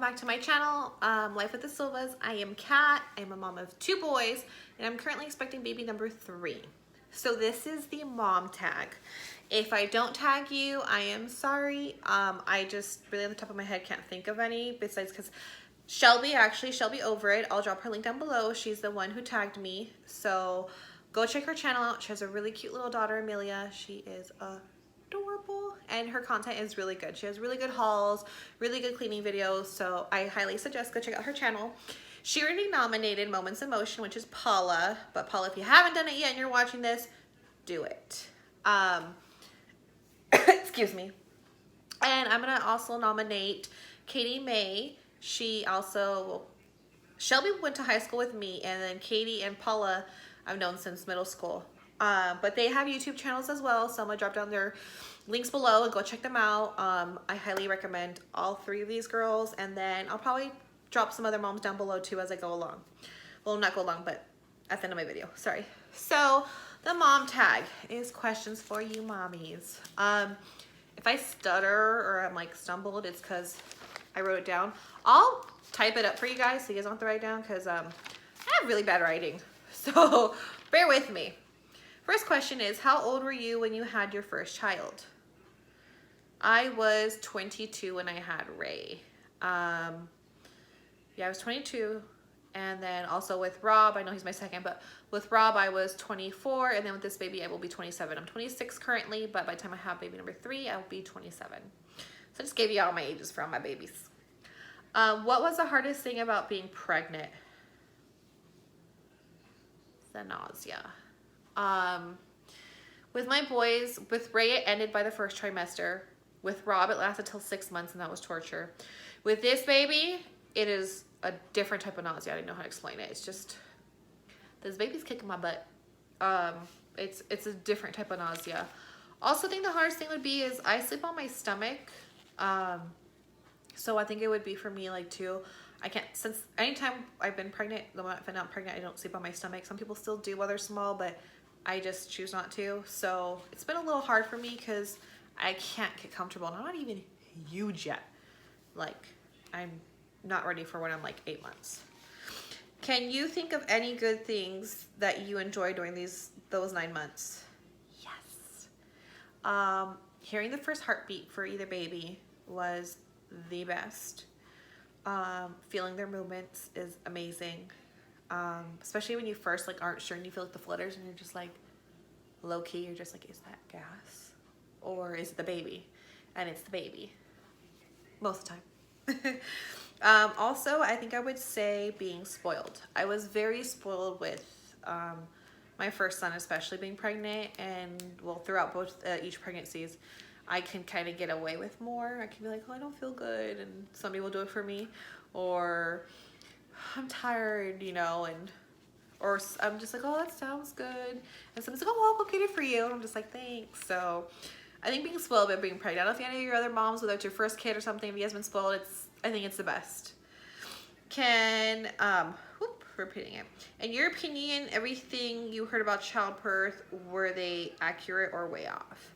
back to my channel, Life with the Silvas. I am Kat. I'm a mom of 2 boys, and I'm currently expecting baby number 3. So this is the mom tag. If I don't tag you, I am sorry. I just really on the top of my head can't think of any besides because Shelbi over it. I'll drop her link down below. She's the one who tagged me. So go check her channel out. She has a really cute little daughter, Amelia. She is adorable and her content is really good. She has really good hauls, really good cleaning videos, so I highly suggest go check out her channel. She already nominated Moments in Motion, which is Paula, but Paula, if you haven't done it yet and you're watching this, do it. Excuse me. And I'm gonna also nominate Katie May. Shelbi went to high school with me, and then Katie and Paula I've known since middle school. But they have YouTube channels as well, so I'm gonna drop down their links below and go check them out. I highly recommend all 3 of these girls, and then I'll probably drop some other moms down below too as I go along. Well, not go along, but at the end of my video, sorry. So the mom tag is questions for you mommies. If I stutter or I'm like stumbled, it's because I wrote it down. I'll type it up for you guys so you guys don't have to write it down because I have really bad writing, so bear with me. First question is, how old were you when you had your first child? I was 22 when I had Ray. Yeah, I was 22. And then also with Rob, I know he's my second, but with Rob, I was 24. And then with this baby, I will be 27. I'm 26 currently, but by the time I have baby number 3, I will be 27. So I just gave you all my ages for all my babies. What was the hardest thing about being pregnant? The nausea. With my boys, with Ray, it ended by the first trimester. With Rob, it lasted till 6 months, and that was torture. With this baby, it is a different type of nausea. I don't know how to explain it. It's just, this baby's kicking my butt. It's a different type of nausea. Also, I think the hardest thing would be is I sleep on my stomach. So I think it would be for me like too. I can't, since anytime I've been pregnant, if I'm not pregnant, I don't sleep on my stomach. Some people still do while they're small, but I just choose not to. So it's been a little hard for me because I can't get comfortable. And I'm not even huge yet. Like, I'm not ready for when I'm like 8 months. Can you think of any good things that you enjoy during those 9 months? Yes. Hearing the first heartbeat for either baby was the best. Feeling their movements is amazing. Especially when you first like aren't sure and you feel like the flutters and you're just like low key, you're just like, is that gas or is it the baby? And it's the baby most of the time. Also, I think I would say being spoiled. I was very spoiled with my first son, especially being pregnant, and well, throughout both each pregnancies, I can kind of get away with more. I can be like, oh, I don't feel good, and somebody will do it for me, or I'm tired, you know, or I'm just like, oh, that sounds good, and someone's like, oh, well, I'll go get it for you, and I'm just like, thanks. So I think being spoiled by being pregnant. I don't know if any of your other moms, whether it's your first kid or something, if you guys been spoiled, I think it's the best. Repeating it. In your opinion, everything you heard about childbirth, were they accurate or way off?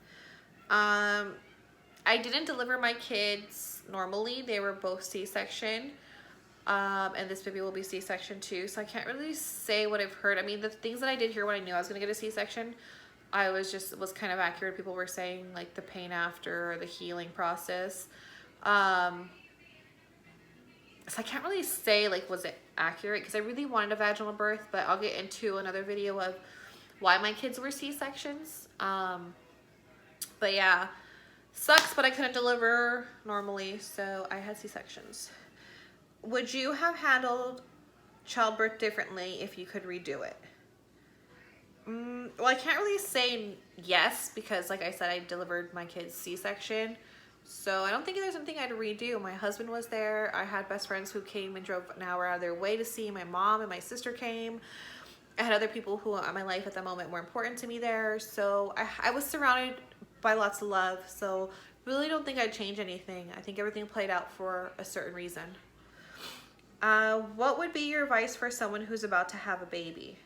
I didn't deliver my kids normally. They were both C-section. And this baby will be C-section too. So I can't really say what I've heard. I mean, the things that I did hear when I knew I was going to get a C-section, was kind of accurate. People were saying like the pain after, or the healing process. So I can't really say like, was it accurate? Because I really wanted a vaginal birth, but I'll get into another video of why my kids were C-sections. But yeah, sucks, but I couldn't deliver normally, so I had C-sections. Would you have handled childbirth differently if you could redo it? Well, I can't really say yes, because like I said, I delivered my kids C-section. So I don't think there's something I'd redo. My husband was there. I had best friends who came and drove an hour out of their way to see. My mom and my sister came. I had other people who in my life at the moment were important to me there. So I was surrounded by lots of love. So really don't think I'd change anything. I think everything played out for a certain reason. What would be your advice for someone who's about to have a baby?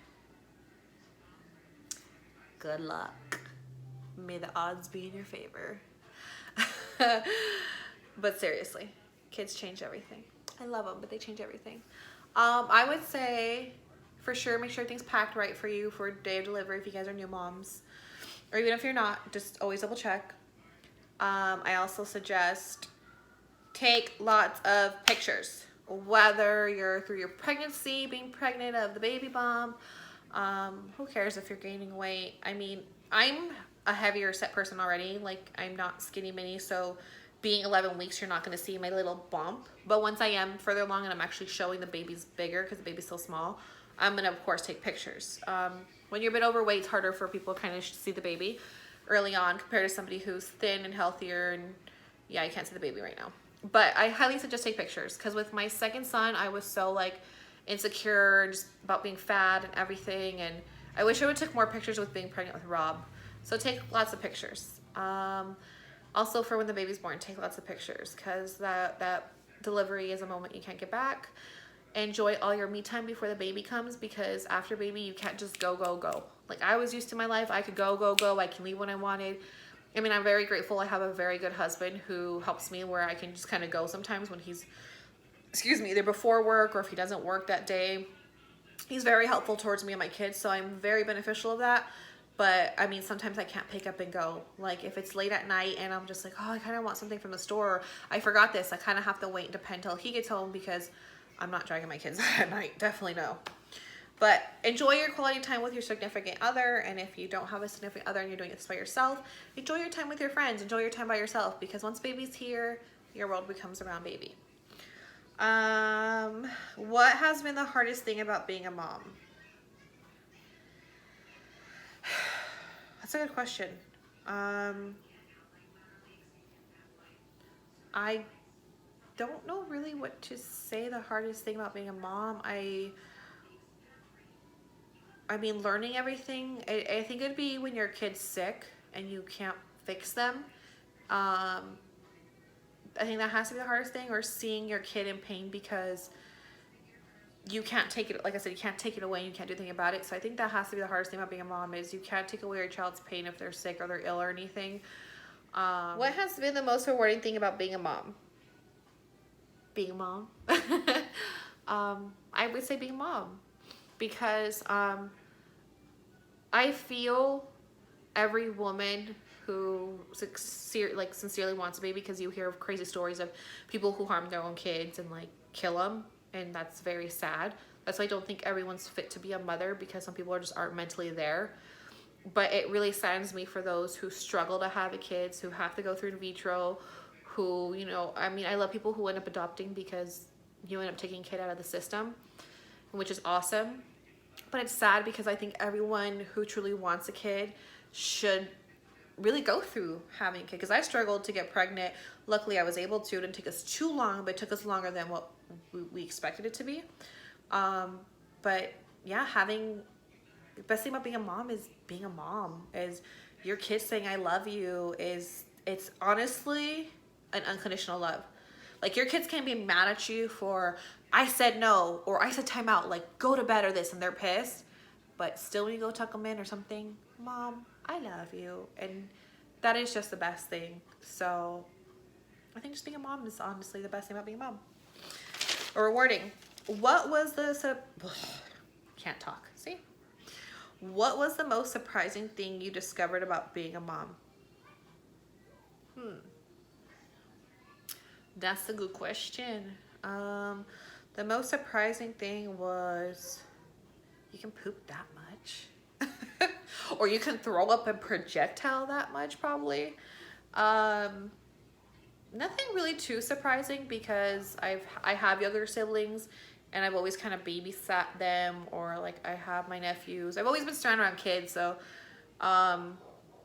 Good luck. May the odds be in your favor. But seriously, kids change everything. I love them, but they change everything. I would say for sure make sure everything's packed right for you for day of delivery if you guys are new moms. Or even if you're not, just always double check. I also suggest take lots of pictures, whether you're through your pregnancy, being pregnant, of the baby bump. Who cares if you're gaining weight? I mean, I'm a heavier set person already. Like, I'm not skinny mini, so being 11 weeks, you're not going to see my little bump. But once I am further along and I'm actually showing the baby's bigger because the baby's still small, I'm going to, of course, take pictures. When you're a bit overweight, it's harder for people to kind of see the baby early on compared to somebody who's thin and healthier. And yeah, you can't see the baby right now. But I highly suggest take pictures, because with my second son, I was so like insecure and just about being fat and everything. And I wish I would took more pictures with being pregnant with Rob. So take lots of pictures. Also for when the baby's born, take lots of pictures, because that delivery is a moment you can't get back. Enjoy all your me time before the baby comes, because after baby, you can't just go, go, go. Like I was used to my life. I could go, go, go. I can leave when I wanted. I mean, I'm very grateful. I have a very good husband who helps me where I can just kind of go sometimes when he's, excuse me, either before work or if he doesn't work that day. He's very helpful towards me and my kids, so I'm very beneficial of that. But I mean, sometimes I can't pick up and go. Like if it's late at night and I'm just like, oh, I kind of want something from the store. I forgot this. I kind of have to wait and depend till he gets home, because I'm not dragging my kids at night. Definitely no. But enjoy your quality time with your significant other. And if you don't have a significant other and you're doing this by yourself, enjoy your time with your friends. Enjoy your time by yourself, because once baby's here, your world becomes around baby. What has been the hardest thing about being a mom? That's a good question. I don't know really what to say the hardest thing about being a mom. I mean, learning everything. I think it'd be when your kid's sick and you can't fix them. I think that has to be the hardest thing, or seeing your kid in pain because you can't take it. Like I said, you can't take it away and you can't do anything about it. So I think that has to be the hardest thing about being a mom, is you can't take away your child's pain if they're sick or they're ill or anything. What has been the most rewarding thing about being a mom? Being a mom? I would say being a mom, because I feel every woman who sincerely wants a baby, because you hear of crazy stories of people who harm their own kids and like kill them, and that's very sad. That's why I don't think everyone's fit to be a mother, because some people just aren't mentally there. But it really saddens me for those who struggle to have kids, who have to go through in vitro, who, you know, I mean, I love people who end up adopting because you end up taking a kid out of the system, which is awesome. But it's sad, because I think everyone who truly wants a kid should really go through having a kid, because I struggled to get pregnant. Luckily I was able to. It didn't take us too long, but it took us longer than what we expected it to be. But yeah, the best thing about being a mom is being a mom, is your kids saying I love you. It's honestly an unconditional love. Like your kids can't be mad at you for I said no, or I said time out, like go to bed or this, and they're pissed. But still when you go tuck them in or something, Mom, I love you. And that is just the best thing. So I think just being a mom is honestly the best thing about being a mom. Or rewarding. What was can't talk, see? What was the most surprising thing you discovered about being a mom? That's a good question. The most surprising thing was you can poop that much. Or you can throw up a projectile that much, probably. Nothing really too surprising, because I have younger siblings and I've always kind of babysat them, or like I have my nephews. I've always been surrounded around kids, so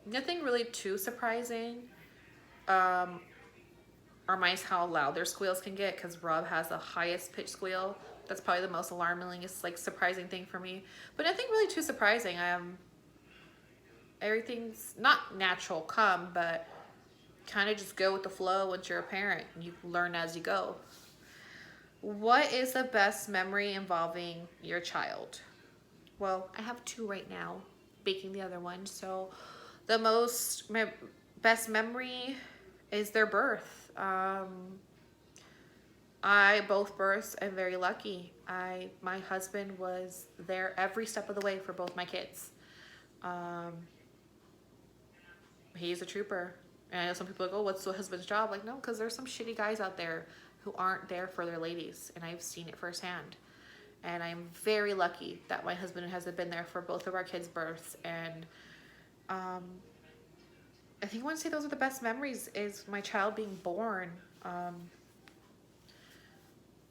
nothing really too surprising. Or mice, how loud their squeals can get, because Rob has the highest pitch squeal. That's probably the most alarming, like surprising thing for me. But nothing really too surprising. Everything's not natural come, but kind of just go with the flow once you're a parent. You learn as you go. What is the best memory involving your child? Well, I have two right now, baking the other one. So the best memory is their birth. I both births am very lucky. My husband was there every step of the way for both my kids. Um, he's a trooper. And I know some people are like, oh, what's the husband's job? Like, no, because there's some shitty guys out there who aren't there for their ladies. And I've seen it firsthand. And I'm very lucky that my husband has been there for both of our kids' births. And I think I want to say those are the best memories, is my child being born.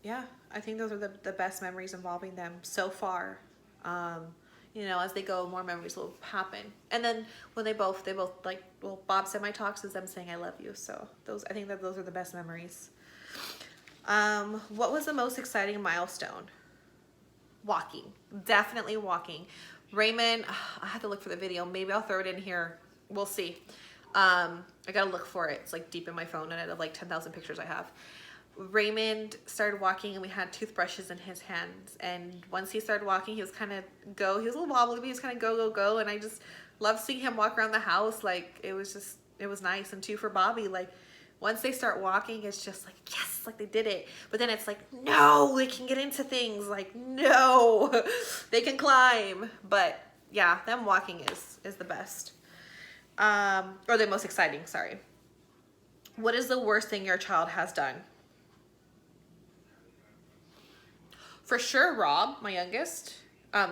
Yeah, I think those are the best memories involving them so far. You know, as they go, more memories will happen. And then when they both like, well, Bob semi-talks is them saying I love you. So I think that those are the best memories. What was the most exciting milestone? Walking. Definitely walking. Raymond, I have to look for the video. Maybe I'll throw it in here. We'll see. I gotta look for it. It's like deep in my phone, and I have like 10,000 pictures I have. Raymond started walking, and we had toothbrushes in his hands. And once he started walking, he was kind of he was a little wobbly, but he was kind of go. And I just loved seeing him walk around the house. Like, it was nice. And too, for Bobby, like, once they start walking, it's just like, yes, like they did it. But then it's like, no, they can get into things. Like, no, they can climb. But yeah, them walking is the best. Or the most exciting, sorry. What is the worst thing your child has done? For sure, Rob, my youngest,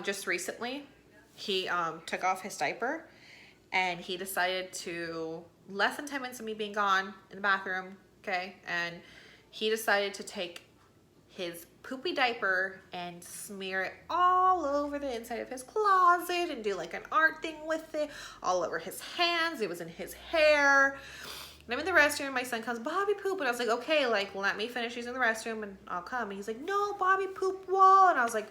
just recently, he took off his diaper, and he decided to, less than 10 minutes of me being gone in the bathroom, okay, and he decided to take his poopy diaper and smear it all over the inside of his closet and do like an art thing with it, all over his hands. It was in his hair. And I'm in the restroom, my son comes, Bobby poop. And I was like, okay, like, let me finish using the restroom and I'll come. And he's like, no, Bobby poop wall. And I was like,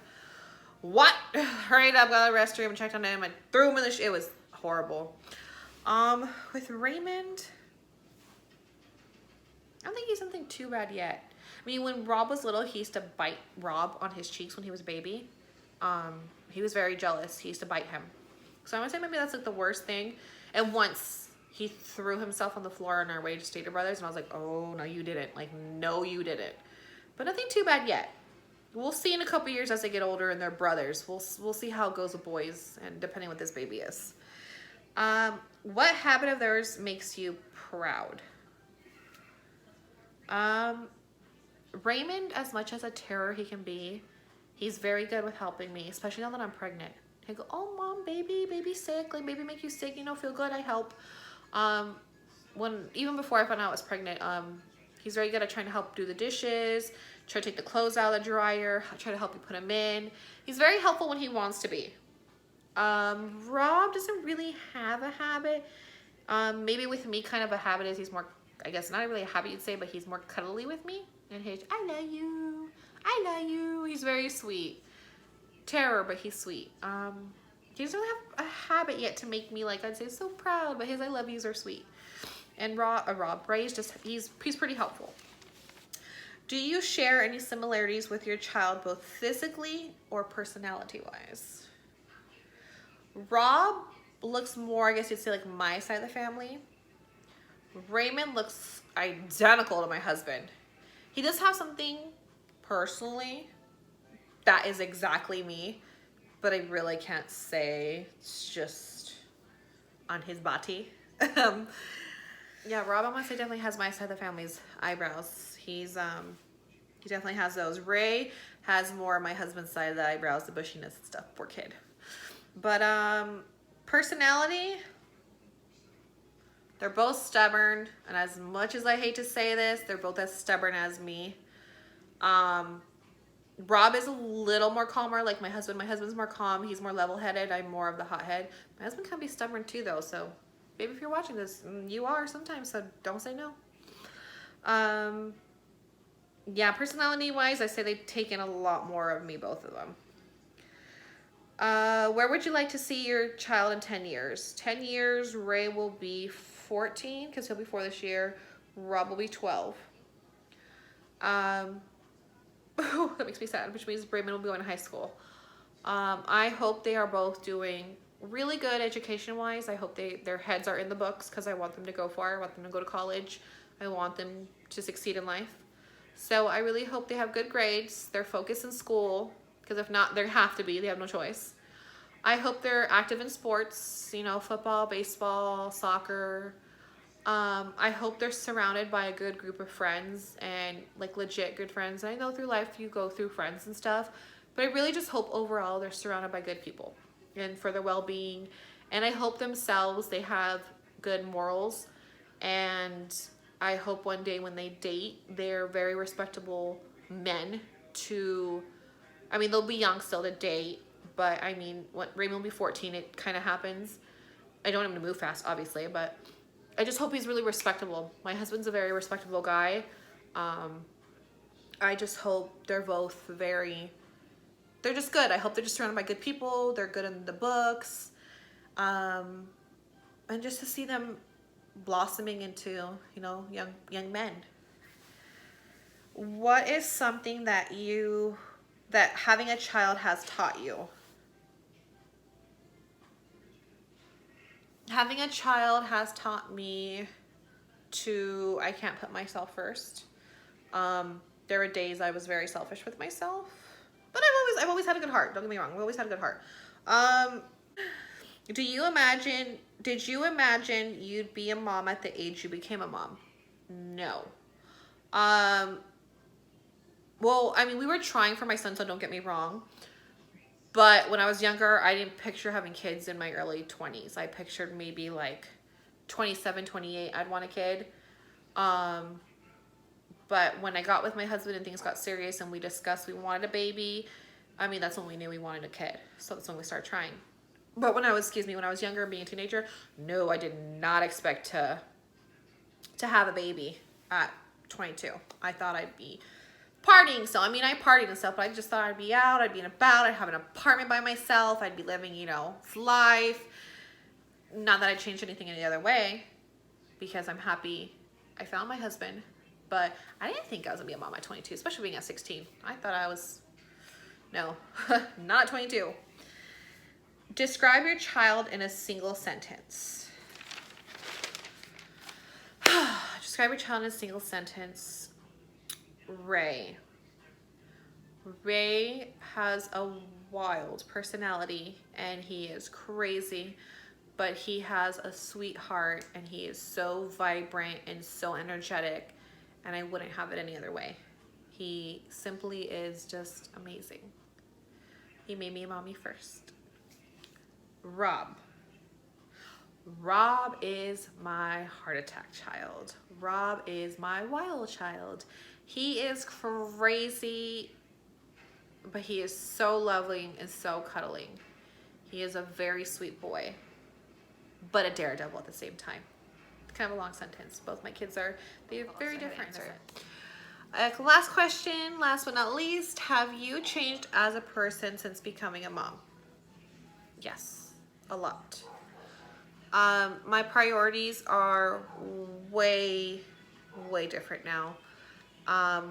what? Hurried up, got the restroom and checked on him and threw him in the it was horrible. With Raymond, I don't think he's something too bad yet. I mean, when Rob was little, he used to bite Rob on his cheeks when he was a baby. He was very jealous. He used to bite him. So I would say maybe that's like the worst thing. And once he threw himself on the floor on our way to Stater Brothers, and I was like, oh, no, you didn't. Like, no, you didn't. But nothing too bad yet. We'll see in a couple years as they get older and they're brothers. We'll see how it goes with boys, and depending what this baby is. What habit of theirs makes you proud? Raymond, as much as a terror he can be, he's very good with helping me, especially now that I'm pregnant. He'll go, oh, mom, baby's sick. Like, baby make you sick, you know, feel good, I help. Even before I found out I was pregnant, he's very good at trying to help do the dishes, try to take the clothes out of the dryer, try to help you put them in. He's very helpful when he wants to be. Rob doesn't really have a habit. Maybe with me, kind of a habit is he's more, I guess not really a habit you'd say, but he's more cuddly with me. And he's, I love you. He's very sweet. Terror, but he's sweet. He doesn't have a habit yet to make me, like, I'd say so proud, but his I love yous are sweet. And Rob, Ray's just, he's pretty helpful. Do you share any similarities with your child, both physically or personality-wise? Rob looks more, I guess you'd say, like my side of the family. Raymond looks identical to my husband. He does have something personally that is exactly me, but I really can't say. It's just on his body. Yeah, Rob, I want to say, definitely has my side of the family's eyebrows. He definitely has those. Ray has more my husband's side of the eyebrows, the bushiness and stuff. Poor kid. But personality, they're both stubborn, and as much as I hate to say this, they're both as stubborn as me. Rob is a little more calmer, like my husband. My husband's more calm. He's more level-headed. I'm more of the hothead. My husband can be stubborn too, though. So, baby, if you're watching this, you are sometimes. So don't say no. Yeah, personality-wise, I say they've taken a lot more of me, both of them. Where would you like to see your child in 10 years? 10 years, Ray will be 14 because he'll be 4 this year. Rob will be 12. That makes me sad, which means Raymond will be going to high school. I hope they are both doing really good education-wise. I hope their heads are in the books because I want them to go far. I want them to go to college. I want them to succeed in life. So I really hope they have good grades. They're focused in school, because if not, they have to be. They have no choice. I hope they're active in sports, you know, football, baseball, soccer. I hope they're surrounded by a good group of friends and like legit good friends. And I know through life you go through friends and stuff, but I really just hope overall they're surrounded by good people and for their well-being. And I hope themselves they have good morals, and I hope one day when they date, they're very respectable men to, I mean, they'll be young still to date, but I mean, when Raymond will be 14, it kind of happens. I don't want him to move fast, obviously, but I just hope he's really respectable. My husband's a very respectable guy. I just hope they're both they're just good. I hope they're just surrounded by good people. They're good in the books. And just to see them blossoming into, you know, young men. What is something that having a child has taught you? Having a child has taught me I can't put myself first. There were days I was very selfish with myself, but I've always had a good heart. Don't get me wrong. I've always had a good heart. Did you imagine you'd be a mom at the age you became a mom? No. Well, I mean, we were trying for my son, so don't get me wrong. But when I was younger, I didn't picture having kids in my early 20s. I pictured maybe like 27, 28, I'd want a kid. But when I got with my husband and things got serious and we discussed we wanted a baby, I mean, that's when we knew we wanted a kid. So that's when we started trying. But when I was younger and being a teenager, no, I did not expect to have a baby at 22. I thought I'd be partying. So, I mean, I partied and stuff, but I just thought I'd be out, I'd be about, I'd have an apartment by myself, I'd be living, you know, life. Not that I changed anything any other way, because I'm happy I found my husband, but I didn't think I was gonna be a mom at 22, especially being at 16. I thought I was, no, not 22. Describe your child in a single sentence. Describe your child in a single sentence. Ray. Ray has a wild personality and he is crazy, but he has a sweet heart and he is so vibrant and so energetic, and I wouldn't have it any other way. He simply is just amazing. He made me a mommy first. Rob. Rob is my heart attack child. Rob is my wild child. He is crazy, but he is so loving and so cuddling. He is a very sweet boy, but a daredevil at the same time. Kind of a long sentence. Both my kids they're very different. Last question, last but not least, have you changed as a person since becoming a mom? Yes, a lot. My priorities are way different now.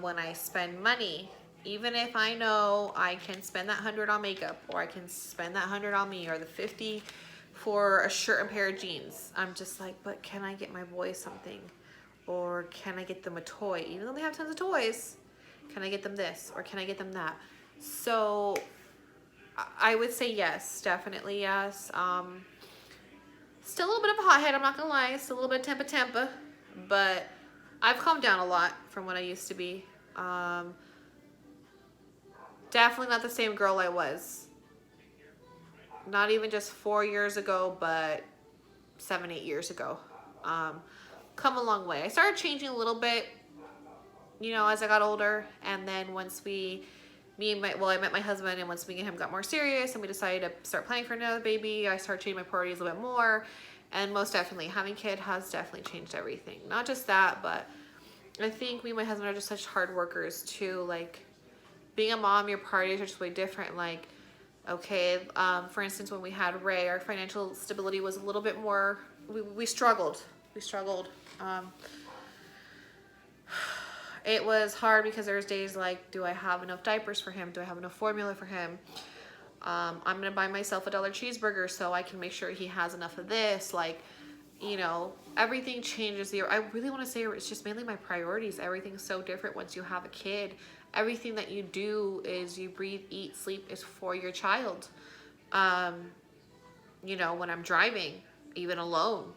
When I spend money, even if I know I can spend that $100 on makeup, or I can spend that $100 on me, or the $50 for a shirt and pair of jeans, I'm just like, but can I get my boys something? Or can I get them a toy? Even though they have tons of toys, can I get them this? Or can I get them that? So I would say yes, definitely yes. Still a little bit of a hothead, I'm not gonna lie. Still a little bit of temper, but I've calmed down a lot from what I used to be. Definitely not the same girl I was. Not even just 4 years ago, but 7, 8 years ago. Come a long way. I started changing a little bit, you know, as I got older, and then once I met my husband, and once me and him got more serious and we decided to start planning for another baby, I started changing my priorities a little bit more. And most definitely, having a kid has definitely changed everything. Not just that, but I think me and my husband are just such hard workers too. Like, being a mom, your priorities are just way different. Like, okay, for instance, when we had Ray, our financial stability was a little bit more, we struggled. It was hard because there's days like, do I have enough diapers for him? Do I have enough formula for him? I'm gonna buy myself a $1 cheeseburger so I can make sure he has enough of this. Like, you know, everything changes. I really want to say it's just mainly my priorities. Everything's so different once you have a kid. Everything that you do is you breathe, eat, sleep is for your child. You know, when I'm driving, even alone,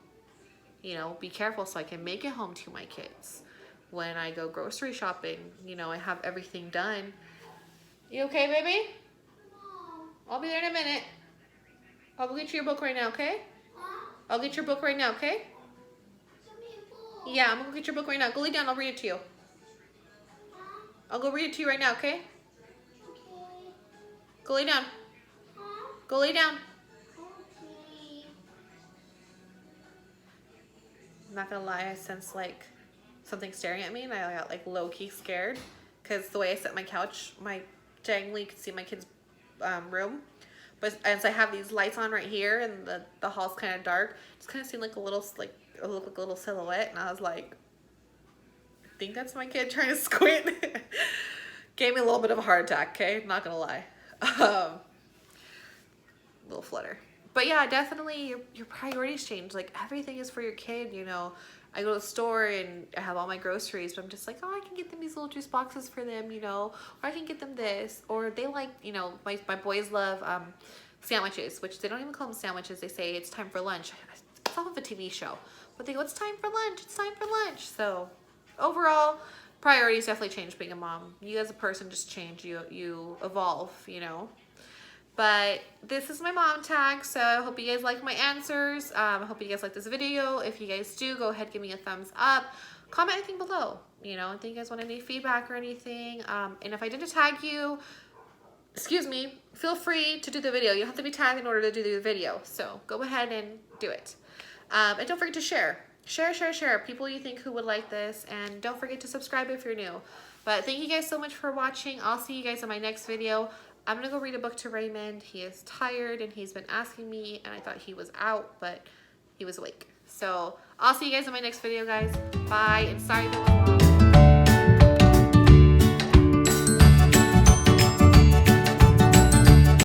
you know, be careful so I can make it home to my kids. When I go grocery shopping, you know, I have everything done. You okay, baby? I'll be there in a minute. I'll go get you your book right now, okay? I'll get your book right now, okay? Yeah, I'm gonna go get your book right now. Go lay down, I'll read it to you. I'll go read it to you right now, okay? Go lay down. Go lay down. I'm not gonna lie, I sense like something staring at me and I got like low-key scared because the way I set my couch, my diagonally you can see my kid's room. But as I have these lights on right here and the hall's kind of dark, it just kind of seemed like a little silhouette, and I was like, I think that's my kid trying to squint. Gave me a little bit of a heart attack, okay? Not gonna lie. Little flutter. But yeah, definitely your priorities change. Like everything is for your kid, you know. I go to the store and I have all my groceries, but I'm just like, oh, I can get them these little juice boxes for them, you know, or I can get them this, or they like, you know, my boys love sandwiches, which they don't even call them sandwiches. They say it's time for lunch. It's off of a TV show, but they go, it's time for lunch. It's time for lunch. So overall, priorities definitely change being a mom. You as a person just change. You evolve, you know. But this is my mom tag, so I hope you guys like my answers. I hope you guys like this video. If you guys do, go ahead, give me a thumbs up. Comment anything below, you know, if you guys want any feedback or anything. And if I didn't tag you, excuse me, feel free to do the video. You don't have to be tagged in order to do the video. So go ahead and do it. And don't forget to share. Share. People you think who would like this. And don't forget to subscribe if you're new. But thank you guys so much for watching. I'll see you guys in my next video. I'm gonna go read a book to Raymond. He is tired and he's been asking me, and I thought he was out, but he was awake. So I'll see you guys in my next video, guys. Bye, and sorry for the long.